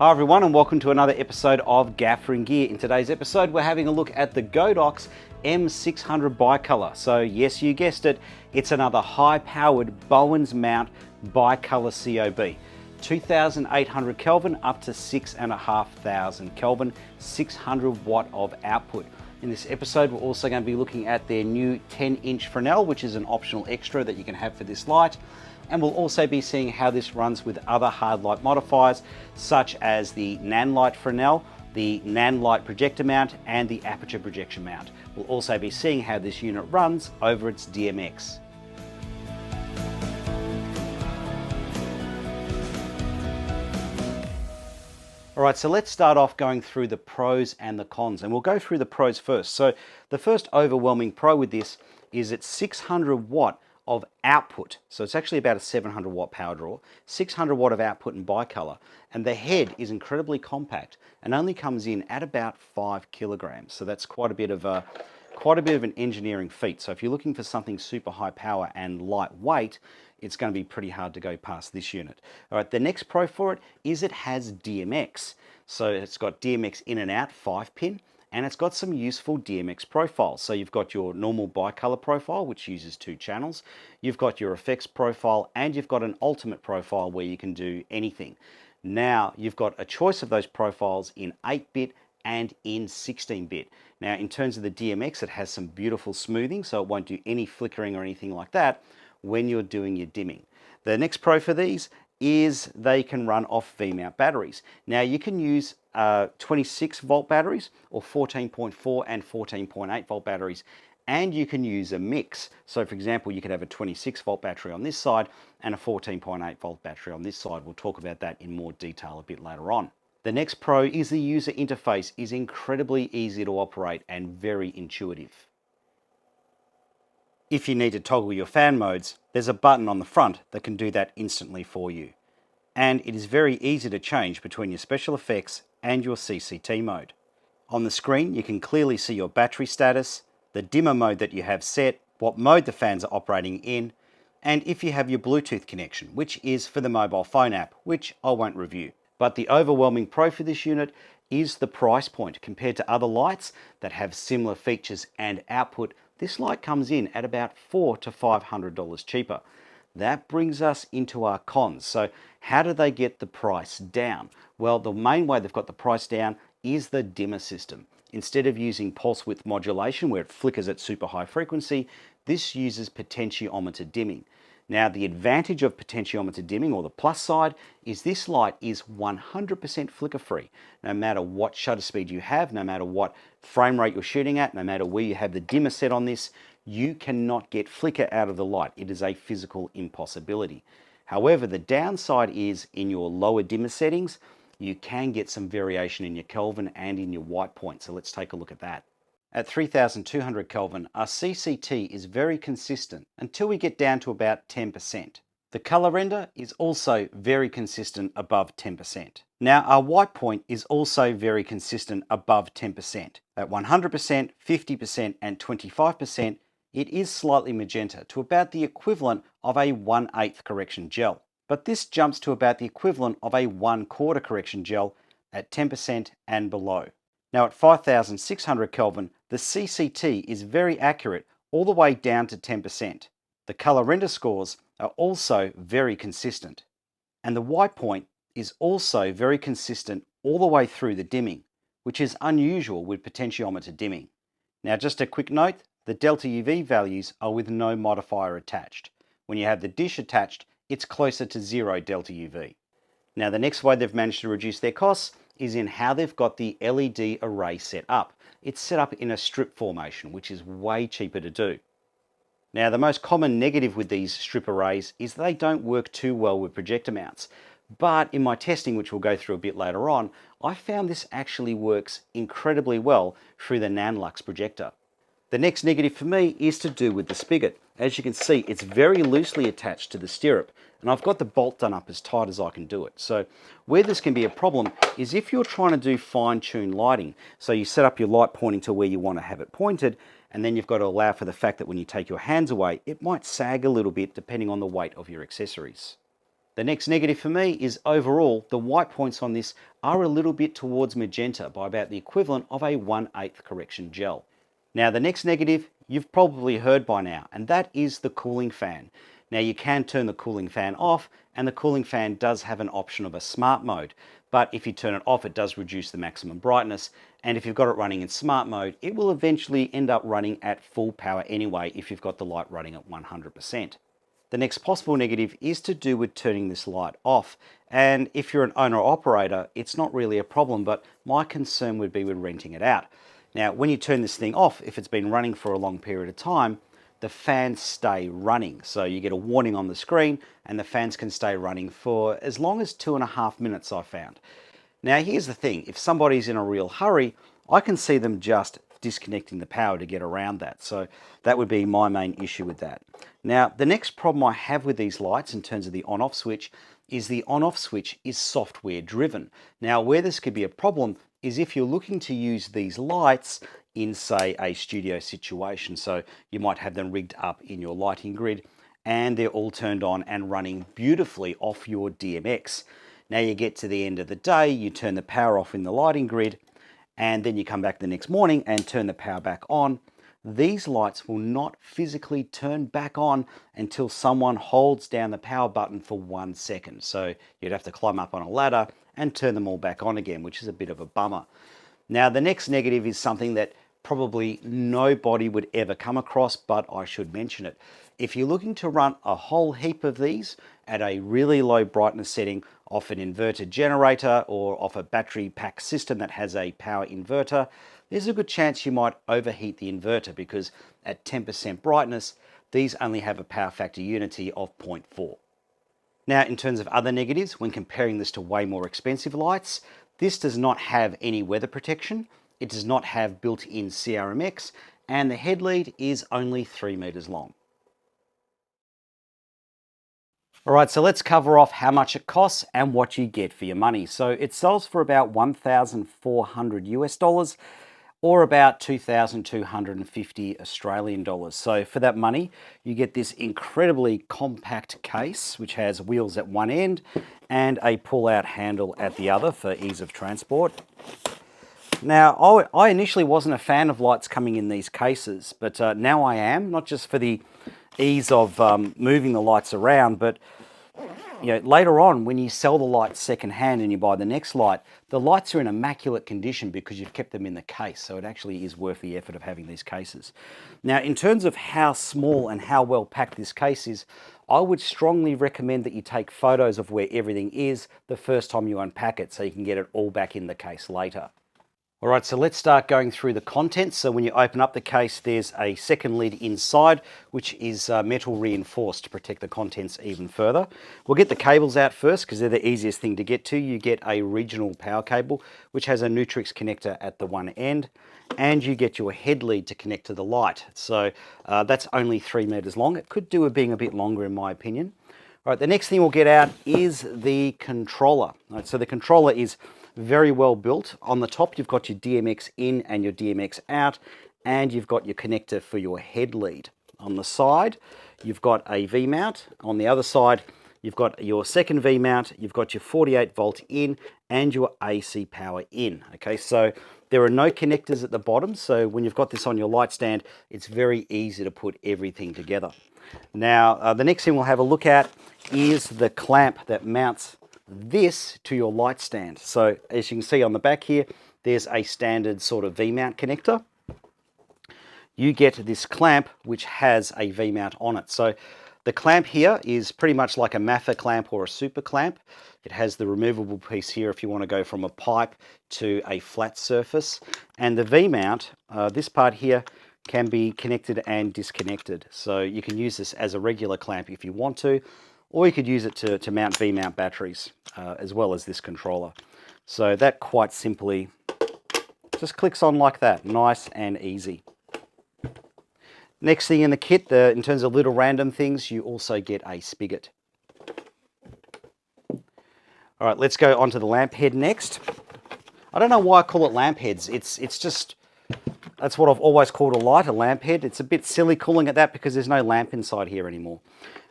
Hi everyone and welcome to another episode of Gaffer and Gear. In today's episode we're having a look at the Godox M600 Bicolor. So yes, you guessed it, it's another high-powered Bowen's mount bicolor COB. 2800 Kelvin up to 6500 Kelvin, 600 watt of output. In this episode we're also going to be looking at their new 10-inch Fresnel, which is an optional extra that you can have for this light. And we'll also be seeing how this runs with other hard light modifiers such as the Nanlite Fresnel, the Nanlite Projector mount and the Aputure projection mount. We'll also be seeing how this unit runs over its DMX. Alright, so let's start off going through the pros and the cons, and we'll go through the pros first. So the first overwhelming pro with this is it's 600 watt of output. So it's actually about a 700 watt power draw, 600 watt of output in bicolor, and the head is incredibly compact and only comes in at about 5 kilograms. So that's quite a bit of an engineering feat. So if you're looking for something super high power and lightweight, it's going to be pretty hard to go past this unit. All right, the next pro for it is it has DMX. So it's got DMX in and out 5-pin, and it's got some useful DMX profiles. So you've got your normal bicolor profile, which uses 2 channels. You've got your effects profile, and you've got an ultimate profile where you can do anything. Now, you've got a choice of those profiles in 8-bit and in 16-bit. Now, in terms of the DMX, it has some beautiful smoothing, so it won't do any flickering or anything like that when you're doing your dimming. The next pro for these is they can run off V-mount batteries. Now you can use 26 volt batteries or 14.4 and 14.8 volt batteries, and you can use a mix. So for example, you could have a 26 volt battery on this side and a 14.8 volt battery on this side. We'll talk about that in more detail a bit later on. The next pro is the user interface is incredibly easy to operate and very intuitive. If you need to toggle your fan modes, there's a button on the front that can do that instantly for you. And it is very easy to change between your special effects and your CCT mode. On the screen, you can clearly see your battery status, the dimmer mode that you have set, what mode the fans are operating in, and if you have your Bluetooth connection, which is for the mobile phone app, which I won't review. But the overwhelming pro for this unit is the price point. Compared to other lights that have similar features and output, this light comes in at about $400 to $500 cheaper. That brings us into our cons. So how do they get the price down? Well, the main way they've got the price down is the dimmer system. Instead of using pulse width modulation where it flickers at super high frequency, this uses potentiometer dimming. Now the advantage of potentiometer dimming, or the plus side, is this light is 100% flicker free. No matter what shutter speed you have, no matter what frame rate you're shooting at, no matter where you have the dimmer set on this, you cannot get flicker out of the light. It is a physical impossibility. However, the downside is in your lower dimmer settings, you can get some variation in your Kelvin and in your white point. So let's take a look at that. At 3200 Kelvin, our CCT is very consistent until we get down to about 10%. The color render is also very consistent above 10%. Now our white point is also very consistent above 10%. At 100%, 50% and 25%, it is slightly magenta to about the equivalent of a 1/8 correction gel. But this jumps to about the equivalent of a 1/4 correction gel at 10% and below. Now at 5600 Kelvin, the CCT is very accurate all the way down to 10%. The color render scores are also very consistent. And the white point is also very consistent all the way through the dimming, which is unusual with potentiometer dimming. Now just a quick note, the delta UV values are with no modifier attached. When you have the dish attached, it's closer to 0 delta UV. Now the next way they've managed to reduce their costs is in how they've got the LED array set up. It's set up in a strip formation, which is way cheaper to do. Now the most common negative with these strip arrays is they don't work too well with projector mounts. But in my testing, which we'll go through a bit later on, I found this actually works incredibly well through the Nanlite Projector. The next negative for me is to do with the spigot. As you can see, it's very loosely attached to the stirrup, and I've got the bolt done up as tight as I can do it. So where this can be a problem is if you're trying to do fine-tune lighting. So you set up your light pointing to where you want to have it pointed, and then you've got to allow for the fact that when you take your hands away, it might sag a little bit depending on the weight of your accessories. The next negative for me is overall the white points on this are a little bit towards magenta by about the equivalent of a 1/8 correction gel. Now the next negative you've probably heard by now, and that is the cooling fan. Now you can turn the cooling fan off, and the cooling fan does have an option of a smart mode, but if you turn it off it does reduce the maximum brightness, and if you've got it running in smart mode it will eventually end up running at full power anyway if you've got the light running at 100%. The next possible negative is to do with turning this light off. And if you're an owner or operator, it's not really a problem, but my concern would be with renting it out. Now, when you turn this thing off, if it's been running for a long period of time, the fans stay running. So you get a warning on the screen and the fans can stay running for as long as 2.5 minutes, I found. Now, here's the thing. If somebody's in a real hurry, I can see them just disconnecting the power to get around that. So that would be my main issue with that. Now, the next problem I have with these lights in terms of the on-off switch is the on-off switch is software driven. Now, where this could be a problem is if you're looking to use these lights in, say, a studio situation. So you might have them rigged up in your lighting grid and they're all turned on and running beautifully off your DMX. Now you get to the end of the day, you turn the power off in the lighting grid, and then you come back the next morning and turn the power back on. These lights will not physically turn back on until someone holds down the power button for 1 second. So you'd have to climb up on a ladder and turn them all back on again, which is a bit of a bummer. Now the next negative is something that probably nobody would ever come across, but I should mention it. If you're looking to run a whole heap of these at a really low brightness setting off an inverter generator or off a battery pack system that has a power inverter, there's a good chance you might overheat the inverter because at 10% brightness, these only have a power factor unity of 0.4. Now, in terms of other negatives, when comparing this to way more expensive lights, this does not have any weather protection, it does not have built-in CRMX, and the head lead is only 3 meters long. All right, so let's cover off how much it costs and what you get for your money. So it sells for about 1,400 US dollars or about 2,250 Australian dollars. So for that money, you get this incredibly compact case, which has wheels at one end and a pull-out handle at the other for ease of transport. Now, I initially wasn't a fan of lights coming in these cases, but now I am, not just for the ease of moving the lights around, but later on when you sell the lights secondhand and you buy the next light, the lights are in immaculate condition because you've kept them in the case, so it actually is worth the effort of having these cases. Now, in terms of how small and how well packed this case is, I would strongly recommend that you take photos of where everything is the first time you unpack it so you can get it all back in the case later. All right, so let's start going through the contents. So when you open up the case, there's a second lid inside, which is metal reinforced to protect the contents even further. We'll get the cables out first because they're the easiest thing to get to. You get a regional power cable, which has a Nutrix connector at the one end, and you get your head lead to connect to the light. So that's only 3 meters long. It could do with being a bit longer in my opinion. All right, the next thing we'll get out is the controller. All right, so the controller is very well built. On the top, you've got your DMX in and your DMX out, and you've got your connector for your head lead. On the side, you've got a V-mount. On the other side, you've got your second V-mount, you've got your 48 volt in, and your AC power in. Okay, so there are no connectors at the bottom, so when you've got this on your light stand, it's very easy to put everything together. Now, the next thing we'll have a look at is the clamp that mounts this to your light stand. So as you can see on the back here, there's a standard sort of V-mount connector. You get this clamp which has a V-mount on it. So the clamp here is pretty much like a Maffer clamp or a super clamp. It has the removable piece here if you want to go from a pipe to a flat surface. And the V-mount, this part here, can be connected and disconnected. So you can use this as a regular clamp if you want to, or you could use it to mount V-mount batteries as well as this controller. So that quite simply just clicks on like that, nice and easy. Next thing in the kit, in terms of little random things, you also get a spigot. All right, let's go onto the lamp head next. I don't know why I call it lamp heads. It's just, that's what I've always called a light, a lamp head. It's a bit silly calling it that because there's no lamp inside here anymore.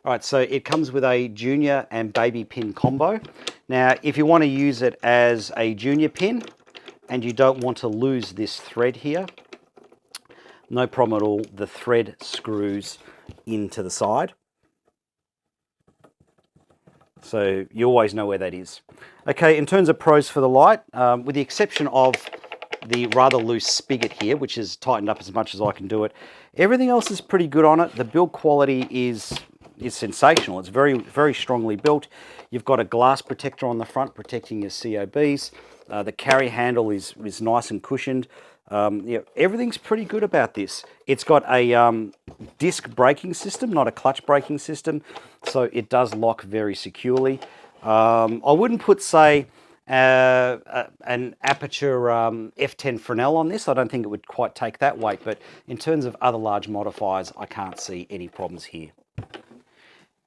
All right, so it comes with a junior and baby pin combo. Now, if you want to use it as a junior pin and you don't want to lose this thread here, no problem at all. The thread screws into the side. So you always know where that is. Okay, in terms of pros for the light, with the exception of the rather loose spigot here, which is tightened up as much as I can do it, everything else is pretty good on it. The build quality is sensational. It's very, very strongly built. You've got a glass protector on the front protecting your COBs. The carry handle is nice and cushioned. Yeah, everything's pretty good about this. It's got a disc braking system, not a clutch braking system, so it does lock very securely. I wouldn't put, say, an Aputure F10 Fresnel on this. I don't think it would quite take that weight, but in terms of other large modifiers, I can't see any problems here.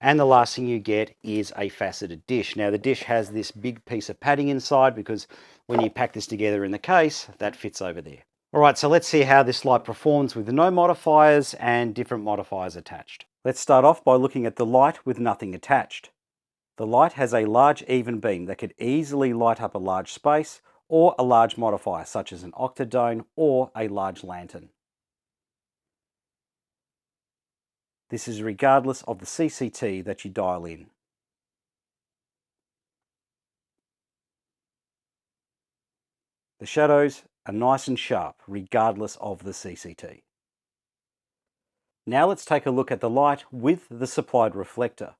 And the last thing you get is a faceted dish. Now the dish has this big piece of padding inside because when you pack this together in the case, that fits over there. All right, so let's see how this light performs with no modifiers and different modifiers attached. Let's start off by looking at the light with nothing attached. The light has a large even beam that could easily light up a large space or a large modifier such as an octadone or a large lantern. This is regardless of the CCT that you dial in. The shadows are nice and sharp regardless of the CCT. Now let's take a look at the light with the supplied reflector.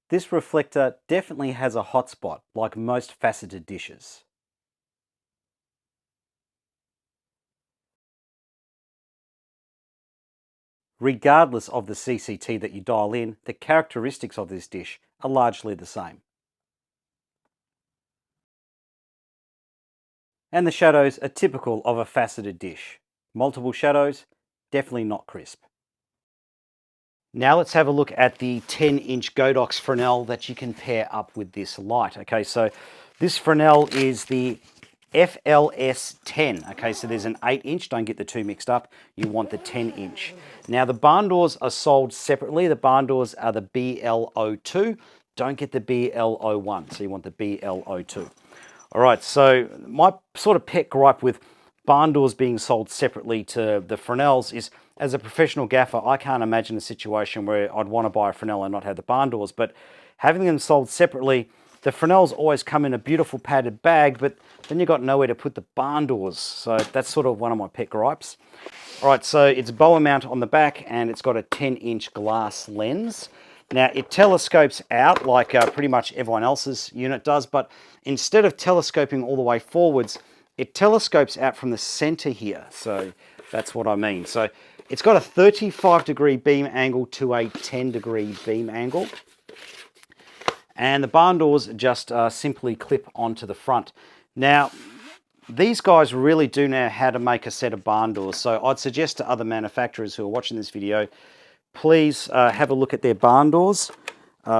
This reflector definitely has a hot spot like most faceted dishes. Regardless of the CCT that you dial in, the characteristics of this dish are largely the same. And the shadows are typical of a faceted dish. Multiple shadows, definitely not crisp. Now let's have a look at the 10-inch Godox Fresnel that you can pair up with this light. Okay, so this Fresnel is the FLS10. Okay, so there's an 8-inch, don't get the two mixed up. You want the 10-inch. Now the barn doors are sold separately. The barn doors are the BL02. Don't get the BL01, so you want the BL02. All right, so my sort of pet gripe with barn doors being sold separately to the Fresnels is, as a professional gaffer, I can't imagine a situation where I'd want to buy a Fresnel and not have the barn doors, but having them sold separately, the Fresnels always come in a beautiful padded bag, but then you've got nowhere to put the barn doors, so that's sort of one of my pet gripes. All right, so it's Bowen mount on the back, and it's got a 10-inch glass lens. Now, it telescopes out like pretty much everyone else's unit does, but instead of telescoping all the way forwards, it telescopes out from the center here. So that's what I mean. So it's got a 35-degree beam angle to a 10-degree beam angle. And the barn doors just simply clip onto the front. Now, these guys really do know how to make a set of barn doors. So I'd suggest to other manufacturers who are watching this video, please have a look at their barn doors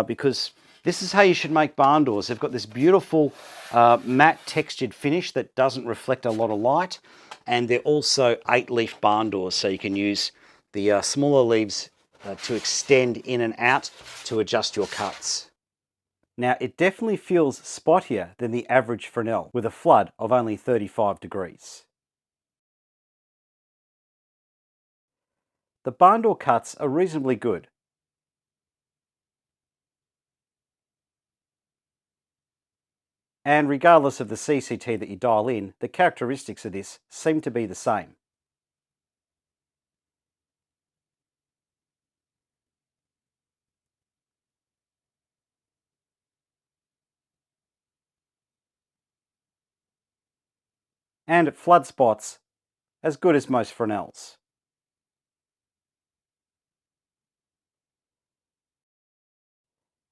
because this is how you should make barn doors. They've got this beautiful matte textured finish that doesn't reflect a lot of light, and they're also 8-leaf barn doors, so you can use the smaller leaves to extend in and out to adjust your cuts. Now, it definitely feels spottier than the average Fresnel with a flood of only 35 degrees. The barn door cuts are reasonably good. And regardless of the CCT that you dial in, the characteristics of this seem to be the same. And flood spots, as good as most Fresnels.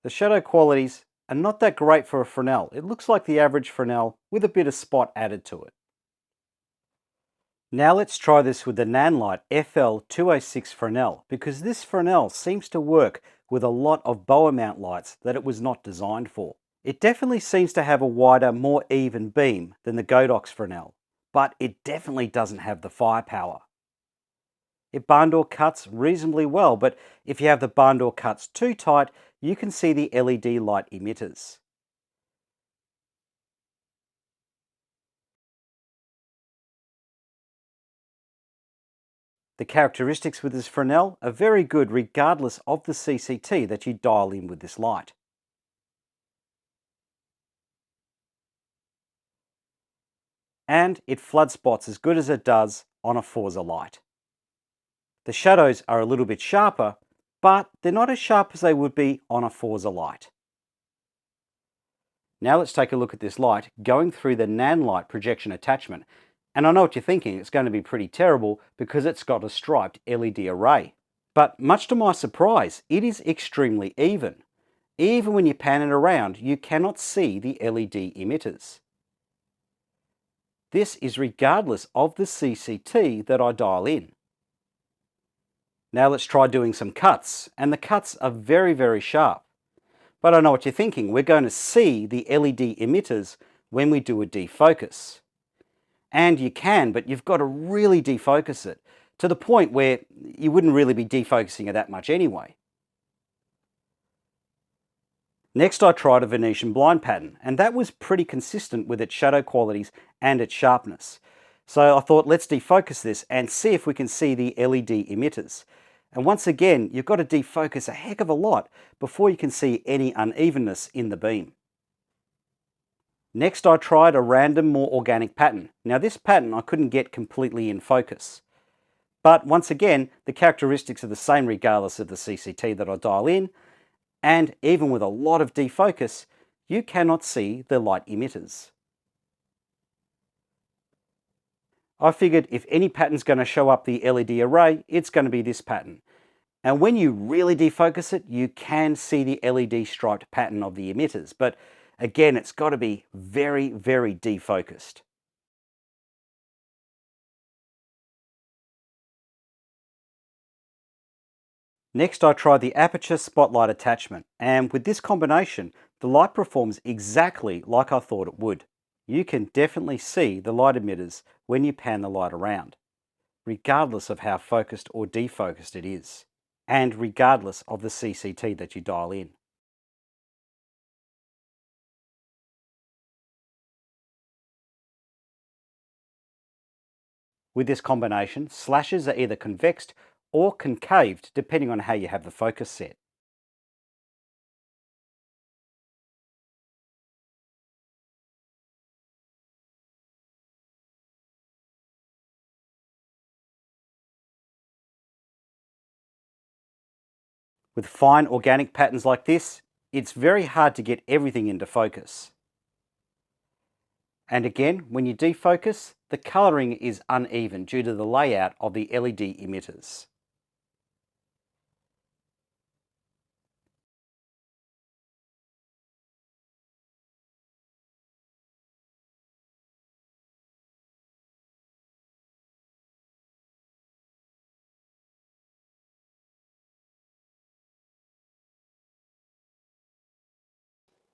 The shadow qualities are not that great for a Fresnel. It looks like the average Fresnel with a bit of spot added to it. Now let's try this with the Nanlite FL206 Fresnel, because this Fresnel seems to work with a lot of Bowen mount lights that it was not designed for. It definitely seems to have a wider, more even beam than the Godox Fresnel, but it definitely doesn't have the firepower. It barn door cuts reasonably well, but if you have the barn door cuts too tight, you can see the LED light emitters. The characteristics with this Fresnel are very good regardless of the CCT that you dial in with this light. And it flood spots as good as it does on a Forza light. The shadows are a little bit sharper, but they're not as sharp as they would be on a Forza light. Now let's take a look at this light going through the Nanlite projection attachment. And I know what you're thinking, it's going to be pretty terrible because it's got a striped LED array. But much to my surprise, it is extremely even. Even when you pan it around, you cannot see the LED emitters. This is regardless of the CCT that I dial in. Now let's try doing some cuts, and the cuts are very, very sharp. But I know what you're thinking, we're going to see the LED emitters when we do a defocus. And you can, but you've got to really defocus it to the point where you wouldn't really be defocusing it that much anyway. Next I tried a Venetian blind pattern, and that was pretty consistent with its shadow qualities and its sharpness. So I thought, let's defocus this and see if we can see the LED emitters. And once again, you've got to defocus a heck of a lot before you can see any unevenness in the beam. Next I tried a random, more organic pattern. Now this pattern I couldn't get completely in focus. But once again, the characteristics are the same regardless of the CCT that I dial in, and even with a lot of defocus, you cannot see the light emitters. I figured if any pattern's going to show up the LED array, it's going to be this pattern. And when you really defocus it, you can see the LED striped pattern of the emitters, but again, it's got to be very, very defocused. Next, I tried the Aputure Spotlight attachment, and with this combination, the light performs exactly like I thought it would. You can definitely see the light emitters when you pan the light around, regardless of how focused or defocused it is, and regardless of the CCT that you dial in. With this combination, slashes are either convexed or concaved depending on how you have the focus set. With fine organic patterns like this, it's very hard to get everything into focus. And again, when you defocus, the colouring is uneven due to the layout of the LED emitters.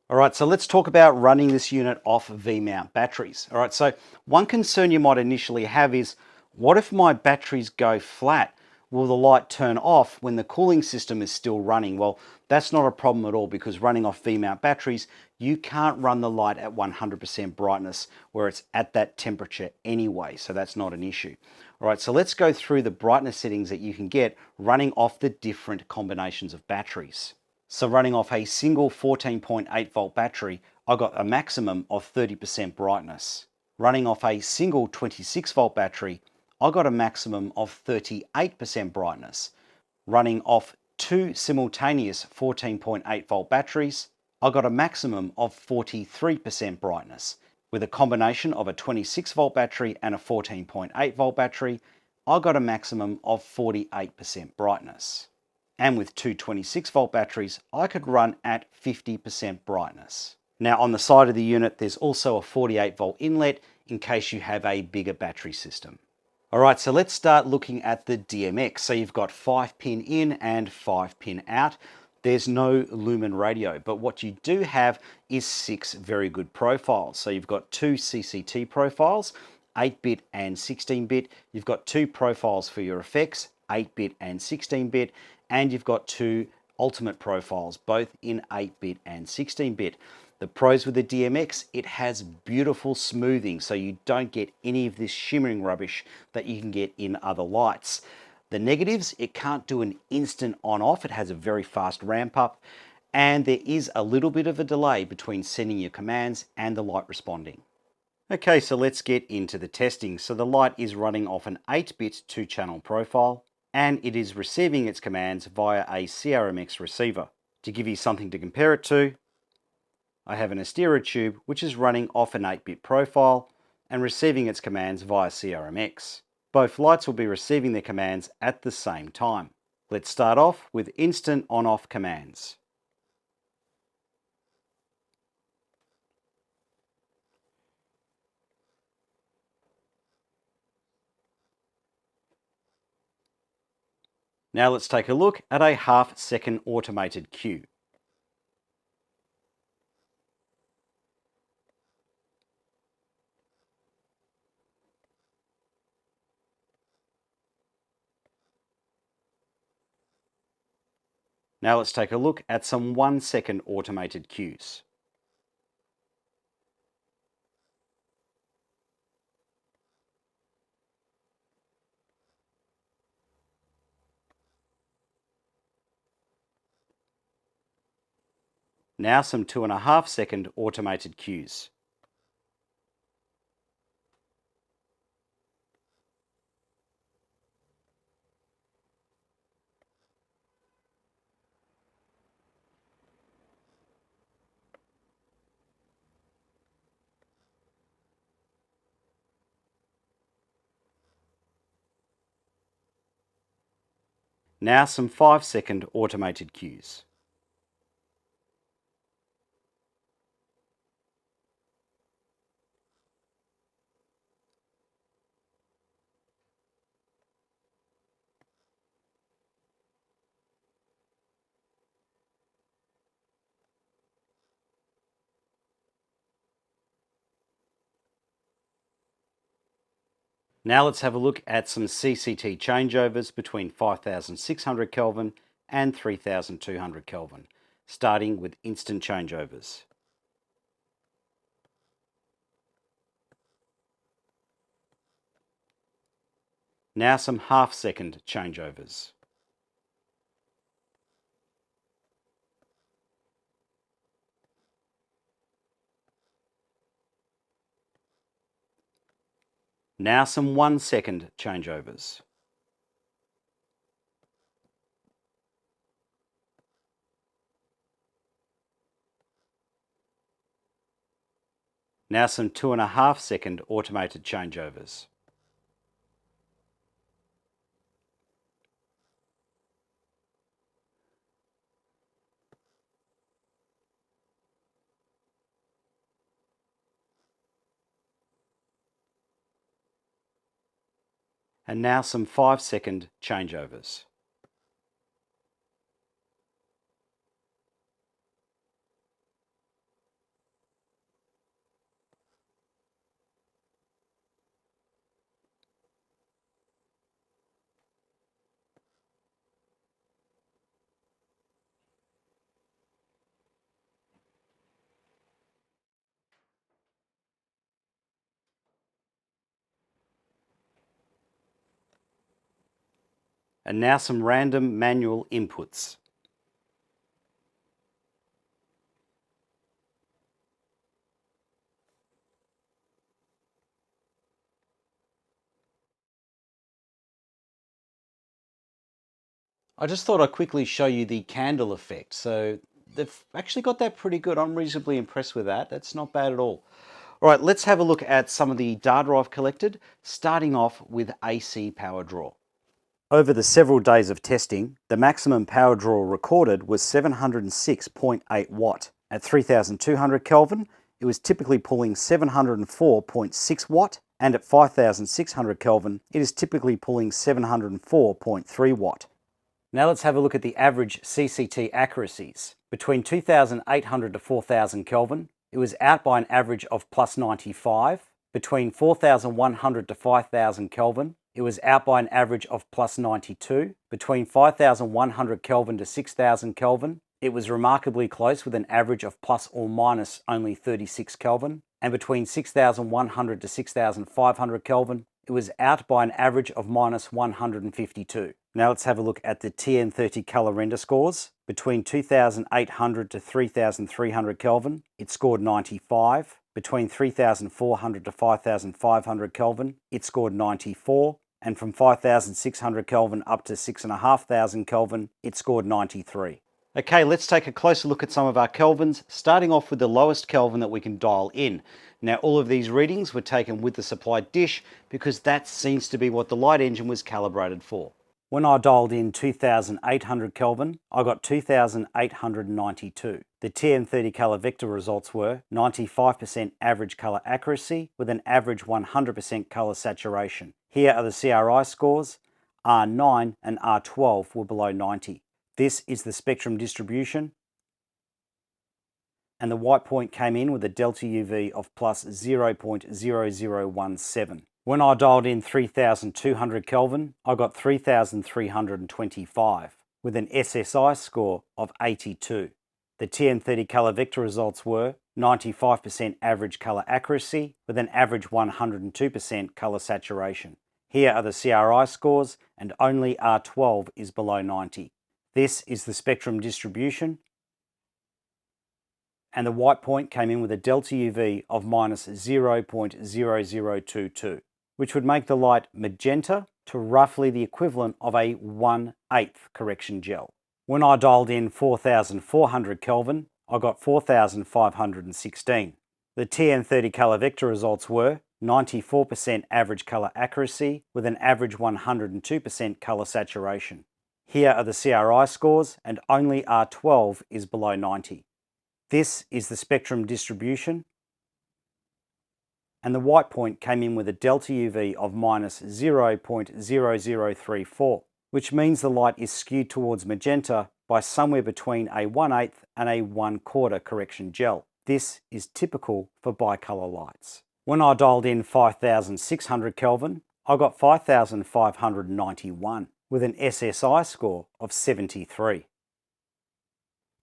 All right, so let's talk about running this unit off V-mount batteries. All right, so one concern you might initially have is, what if my batteries go flat? Will the light turn off when the cooling system is still running? Well, that's not a problem at all because running off V-mount batteries, you can't run the light at 100% brightness where it's at that temperature anyway, so that's not an issue. All right, so let's go through the brightness settings that you can get running off the different combinations of batteries. So running off a single 14.8 volt battery, I got a maximum of 30% brightness. Running off a single 26 volt battery, I got a maximum of 38% brightness. Running off two simultaneous 14.8 volt batteries, I got a maximum of 43% brightness. With a combination of a 26 volt battery and a 14.8 volt battery, I got a maximum of 48% brightness. And with two 26 volt batteries, I could run at 50% brightness. Now on the side of the unit, there's also a 48 volt inlet in case you have a bigger battery system. All right, so let's start looking at the DMX. So you've got 5-pin in and 5-pin out. There's no lumen radio, but what you do have is 6 very good profiles. So you've got 2 CCT profiles, 8-bit and 16-bit. You've got 2 profiles for your effects, 8-bit and 16-bit, and you've got two ultimate profiles, both in 8-bit and 16-bit. The pros with the DMX, it has beautiful smoothing, so you don't get any of this shimmering rubbish that you can get in other lights. The negatives, it can't do an instant on-off. It has a very fast ramp up, and there is a little bit of a delay between sending your commands and the light responding. Okay, so let's get into the testing. So the light is running off an 8-bit 2-channel profile, and it is receiving its commands via a CRMX receiver. To give you something to compare it to, I have an Astera tube which is running off an 8-bit profile and receiving its commands via CRMX. Both lights will be receiving their commands at the same time. Let's start off with instant on-off commands. Now let's take a look at a half-second automated cue. Now let's take a look at some 1-second automated cues. Now some 2.5-second automated cues. Now some 5-second automated cues. Now let's have a look at some CCT changeovers between 5600 Kelvin and 3200 Kelvin, starting with instant changeovers. Now some half-second changeovers. Now some 1-second changeovers. Now some 2.5-second automated changeovers. And now some 5-second changeovers. And now some random manual inputs. I just thought I'd quickly show you the candle effect. So they've actually got that pretty good. I'm reasonably impressed with that. That's not bad at all. All right, let's have a look at some of the data I've collected, starting off with AC power draw. Over the several days of testing, the maximum power draw recorded was 706.8 watt. At 3200 Kelvin, it was typically pulling 704.6 watt, and at 5600 Kelvin, it is typically pulling 704.3 watt. Now let's have a look at the average CCT accuracies. Between 2800 to 4000 Kelvin, it was out by an average of plus 95. Between 4100 to 5000 Kelvin, it was out by an average of plus 92. Between 5100 Kelvin to 6000 Kelvin, it was remarkably close with an average of plus or minus only 36 Kelvin. And between 6100 to 6500 Kelvin, it was out by an average of minus 152. Now let's have a look at the TN30 color render scores. Between 2800 to 3300 Kelvin, it scored 95. Between 3400 to 5500 Kelvin, it scored 94. And from 5600 Kelvin up to 6500 Kelvin, it scored 93. Okay, let's take a closer look at some of our kelvins, starting off with the lowest kelvin that we can dial in. Now, all of these readings were taken with the supplied dish because that seems to be what the light engine was calibrated for. When I dialed in 2800 Kelvin, I got 2892. The TN30 color vector results were 95% average color accuracy with an average 100% color saturation. Here are the CRI scores. R9 and R12 were below 90. This is the spectrum distribution, and the white point came in with a delta UV of plus 0.0017. When I dialed in 3200 Kelvin, I got 3325 with an SSI score of 82. The TN30 color vector results were 95% average color accuracy with an average 102% color saturation. Here are the CRI scores, and only R12 is below 90. This is the spectrum distribution, and the white point came in with a delta UV of minus 0.0022, which would make the light magenta to roughly the equivalent of a 1/8 correction gel. When I dialed in 4400 Kelvin, I got 4516. The TN30 color vector results were 94% average color accuracy with an average 102% color saturation. Here are the CRI scores, and only R12 is below 90. This is the spectrum distribution, and the white point came in with a delta UV of minus 0.0034, which means the light is skewed towards magenta by somewhere between a 1/8 and a 1/4 correction gel. This is typical for bicolor lights. When I dialed in 5600 Kelvin, I got 5591 with an SSI score of 73.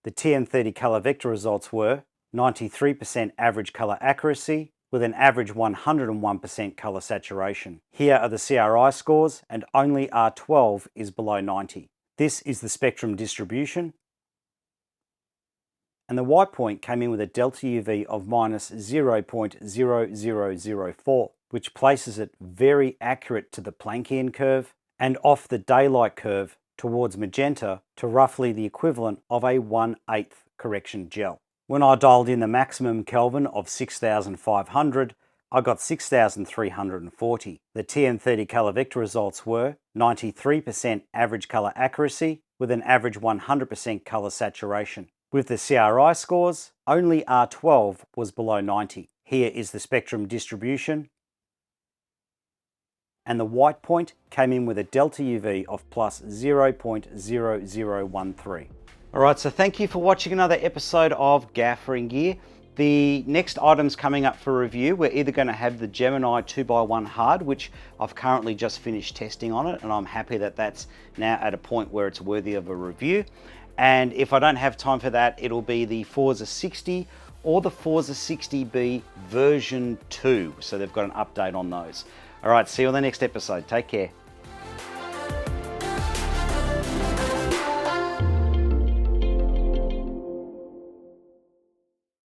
The TN30 color vector results were 93% average color accuracy with an average 101% color saturation. Here are the CRI scores, and only R12 is below 90. This is the spectrum distribution, and the white point came in with a delta UV of minus 0.0004, which places it very accurate to the Planckian curve and off the daylight curve towards magenta to roughly the equivalent of a 1/8 correction gel. When I dialed in the maximum Kelvin of 6500, I got 6340. The TN30 color vector results were 93% average color accuracy with an average 100% color saturation. With the CRI scores, only R12 was below 90. Here is the spectrum distribution, and the white point came in with a delta UV of plus 0.0013. Alright, so thank you for watching another episode of Gaffering Gear. The next items coming up for review, we're either going to have the Gemini 2x1 hard, which I've currently just finished testing on it, and I'm happy that that's now at a point where it's worthy of a review. And if I don't have time for that, it'll be the Forza 60 or the Forza 60B version 2. So they've got an update on those. All right, see you on the next episode. Take care.